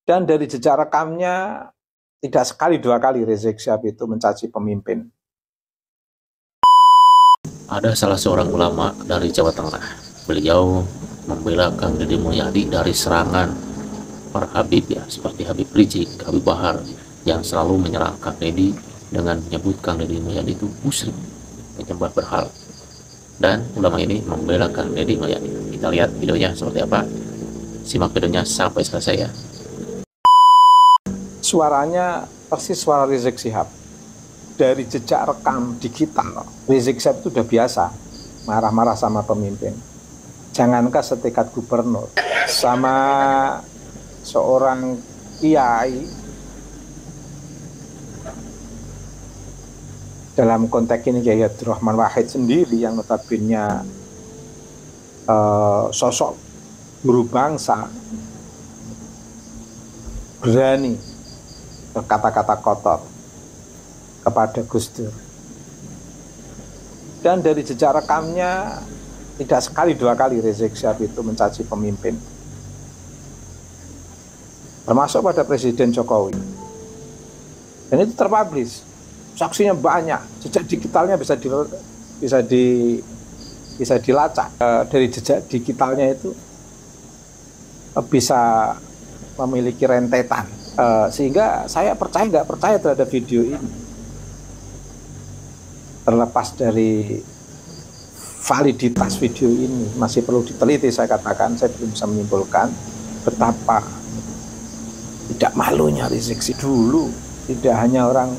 Dan dari jejak rekamnya, tidak sekali dua kali Rizik Syihab itu mencaci pemimpin. Ada salah seorang ulama dari Jawa Tengah. Beliau membela Kang Deddy Mulyadi dari serangan para Habib ya, seperti Habib Rizik, Habib Bahar yang selalu menyerang Kang Deddy dengan menyebut Kang Deddy Mulyadi itu musyrik, penyembah berhala. Dan ulama ini membela Kang Deddy Mulyadi. Kita lihat videonya seperti apa. Simak videonya sampai selesai ya. Suaranya persis suara Rizik Syihab. Dari jejak rekam digital, Rizik Syihab itu udah biasa marah-marah sama pemimpin. Jangankah setingkat gubernur, sama seorang kiai, dalam konteks ini Kiai Abdurrahman Wahid sendiri yang notabene sosok guru bangsa, berani berkata-kata kotor kepada Gus Dur. Dan dari jejak rekamnya, tidak sekali dua kali Rizik Syihab itu mencaci pemimpin, termasuk pada Presiden Jokowi. Dan itu terpublish, saksinya banyak, jejak digitalnya bisa dilacak. Dari jejak digitalnya itu bisa memiliki rentetan, sehingga saya percaya nggak percaya terhadap video ini. Terlepas dari validitas video ini masih perlu diteliti, saya katakan, saya belum bisa menyimpulkan betapa tidak malunya Rizik Syihab dulu. Tidak hanya orang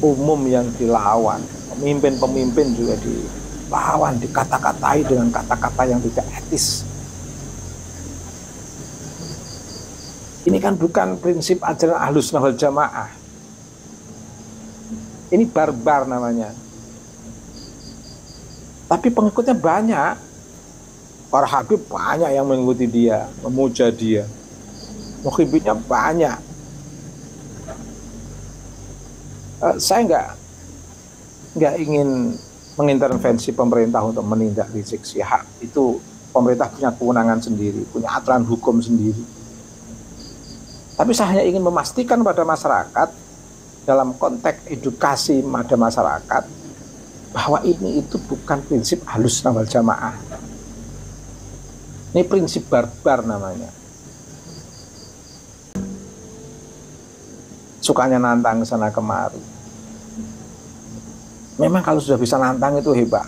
umum yang dilawan, pemimpin-pemimpin juga dilawan, dikata-katai dengan kata-kata yang tidak etis. Ini kan bukan prinsip ajaran Ahlus Sunnah wal Jamaah. Ini barbar namanya. Tapi pengikutnya banyak. Para Habib banyak yang mengikuti dia, memuja dia. Mukhibitnya banyak. Saya nggak ingin mengintervensi pemerintah untuk menindak Rizik Syihab. Itu pemerintah punya kewenangan sendiri, punya aturan hukum sendiri. Tapi saya hanya ingin memastikan pada masyarakat, dalam konteks edukasi pada masyarakat, bahwa ini itu bukan prinsip Ahlus Sunnah wal Jamaah. Ini prinsip barbar namanya. Sukanya nantang sana kemari. Memang kalau sudah bisa nantang itu hebat.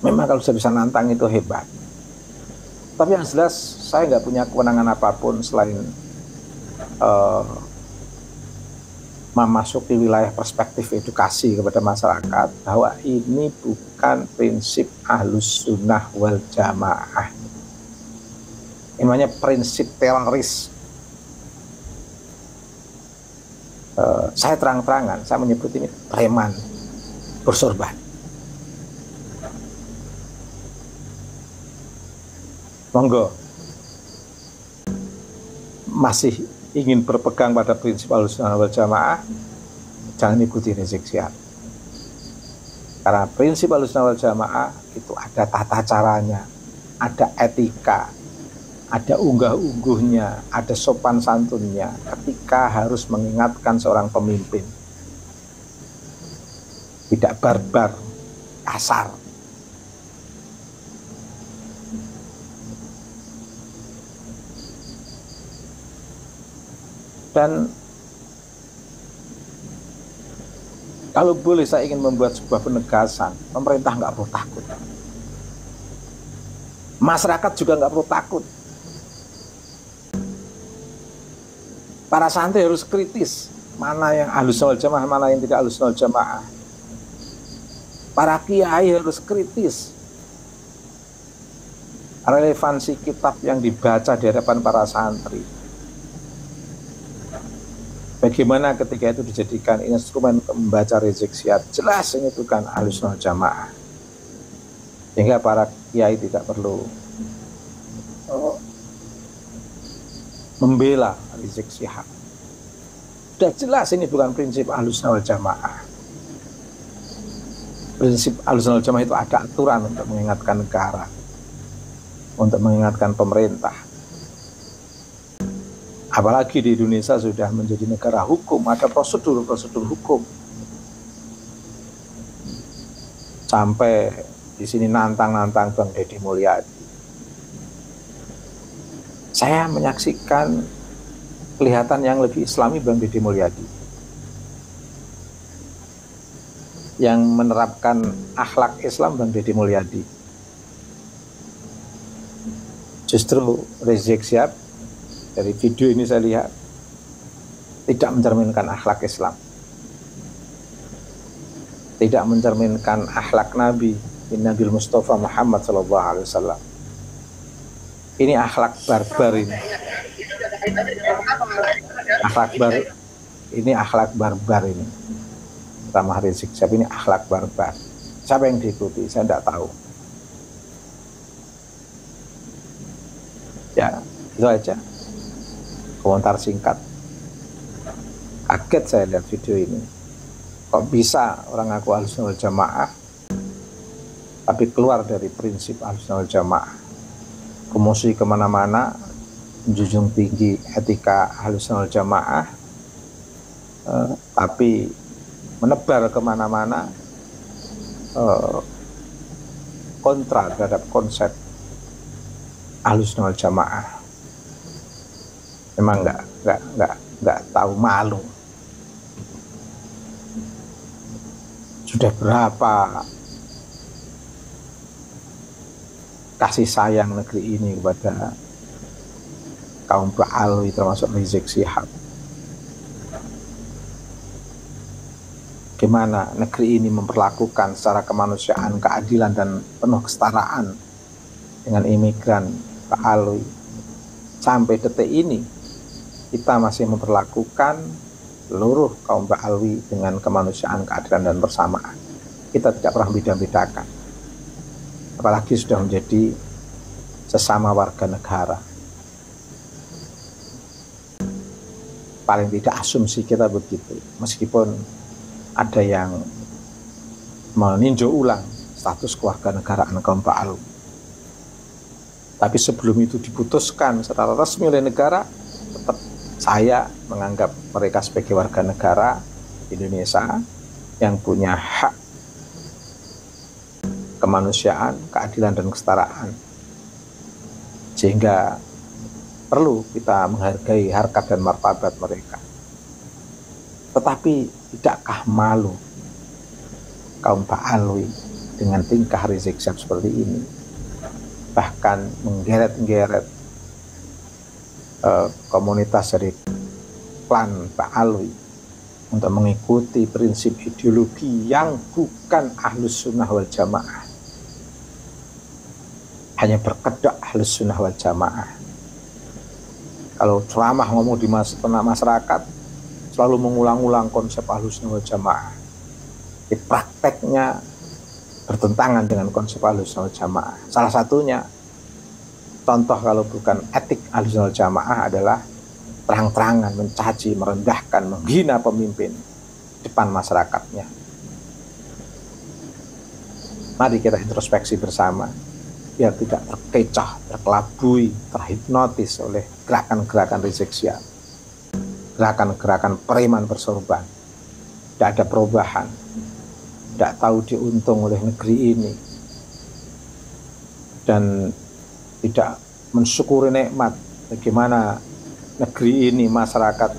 Memang kalau sudah bisa nantang itu hebat. Tapi yang jelas saya nggak punya kewenangan apapun selain memasuki wilayah perspektif edukasi kepada masyarakat bahwa ini bukan prinsip Ahlus Sunnah wal Jamaah. Ini namanya prinsip teroris. Saya terang-terangan, saya menyebut ini preman bersorban. Monggo masih ingin berpegang pada prinsip Ahlus Sunnah wal Jamaah, jangan ikuti Rizik Syihab. Karena prinsip Ahlus Sunnah wal Jamaah itu ada tata caranya, ada etika, ada unggah-ungguhnya, ada sopan santunnya ketika harus mengingatkan seorang pemimpin. Tidak barbar, kasar. Dan kalau boleh saya ingin membuat sebuah penegasan, pemerintah nggak perlu takut. Masyarakat juga nggak perlu takut. Para santri harus kritis, mana yang Ahlus Sunnah wal Jamaah, mana yang tidak Ahlus Sunnah wal Jamaah. Para kiai harus kritis. Relevansi kitab yang dibaca di hadapan para santri. Bagaimana ketika itu dijadikan instrumen untuk membaca Rizik Syihab, jelas ini bukan Ahlus Sunnah wal Jamaah. Sehingga para kiai tidak perlu membela Rizik Syihab. Sudah jelas ini bukan prinsip Ahlus Sunnah wal Jamaah. Prinsip Ahlus Sunnah wal Jamaah itu ada aturan untuk mengingatkan negara. untuk mengingatkan pemerintah. Apalagi di Indonesia sudah menjadi negara hukum, ada prosedur-prosedur hukum. Sampai di sini nantang-nantang Bang Deddy Mulyadi. Saya menyaksikan kelihatan yang lebih islami Bang Deddy Mulyadi, yang menerapkan akhlak Islam Bang Deddy Mulyadi. Justru Rizik Syihab dari video ini saya lihat tidak mencerminkan akhlak Islam, tidak mencerminkan akhlak Nabi Mustafa Muhammad SAW. Ini akhlak barbar ini. Akhlak barbar ini. Pertama Rizik Syihab ini akhlak barbar. Siapa yang diikuti? Saya tidak tahu. Ya, itu aja. Komentar singkat. Kaget saya lihat video ini. Kok bisa orang ngaku Ahlussunnah wal Jamaah tapi keluar dari prinsip Ahlussunnah wal Jamaah, promosi kemana-mana, menjunjung tinggi etika Ahlussunnah wal Jamaah, tapi menebar kemana-mana kontra terhadap konsep Ahlussunnah wal Jamaah. Memang nggak tahu malu. Sudah berapa kasih sayang negeri ini kepada kaum Ba'alwi termasuk Rizik Syihab. Gimana negeri ini memperlakukan secara kemanusiaan, keadilan dan penuh kesetaraan dengan imigran Ba'alwi. Sampai detik ini kita masih memperlakukan seluruh kaum Ba'alwi dengan kemanusiaan, keadilan dan persamaan. Kita tidak pernah beda-bedakan. Apalagi sudah menjadi sesama warga negara. Paling tidak asumsi kita begitu, meskipun ada yang meninjau ulang status kewarganegaraan kaum Ba'alwi. Tapi sebelum itu diputuskan secara resmi oleh negara, tetap saya menganggap mereka sebagai warga negara Indonesia yang punya hak kemanusiaan, keadilan dan kesetaraan, sehingga perlu kita menghargai harkat dan martabat mereka. Tetapi tidakkah malu kaum Ba'alwi dengan tingkah Rizik Syihab seperti ini, bahkan menggeret-geret komunitas dari klan Ba'alwi untuk mengikuti prinsip ideologi yang bukan Ahlussunnah wal Jamaah, hanya berkedok Ahlussunnah wal Jamaah. Kalau ceramah ngomong di tengah masyarakat selalu mengulang-ulang konsep Ahlussunnah wal Jamaah. Di prakteknya bertentangan dengan konsep Ahlussunnah wal Jamaah. Salah satunya, contoh kalau bukan etik Ahlussunnah wal Jamaah adalah terang-terangan mencaci, merendahkan, menghina pemimpin depan masyarakatnya. Mari kita introspeksi bersama, biar tidak terkecoh, terkelabui, terhipnotis oleh gerakan-gerakan Rizik Syihab, gerakan-gerakan preman bersorban. Tidak ada perubahan, tidak tahu diuntung oleh negeri ini, dan tidak mensyukuri nikmat bagaimana negeri ini, masyarakat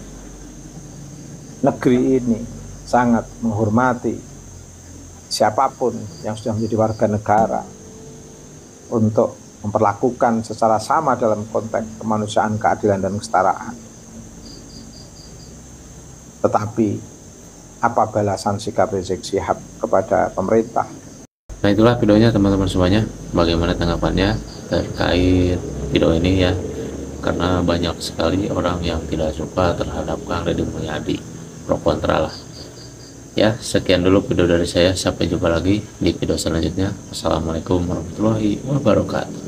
negeri ini sangat menghormati siapapun yang sudah menjadi warga negara untuk memperlakukan secara sama dalam konteks kemanusiaan, keadilan dan kesetaraan. Tetapi apa balasan sikap Rizik Syihab kepada pemerintah? Nah, itulah videonya teman-teman semuanya. Bagaimana tanggapannya terkait video ini ya? Karena banyak sekali orang yang tidak suka terhadap Kang Deddy Mulyadi, pro kontra lah. Ya, sekian dulu video dari saya. Sampai jumpa lagi di video selanjutnya. Assalamualaikum warahmatullahi wabarakatuh.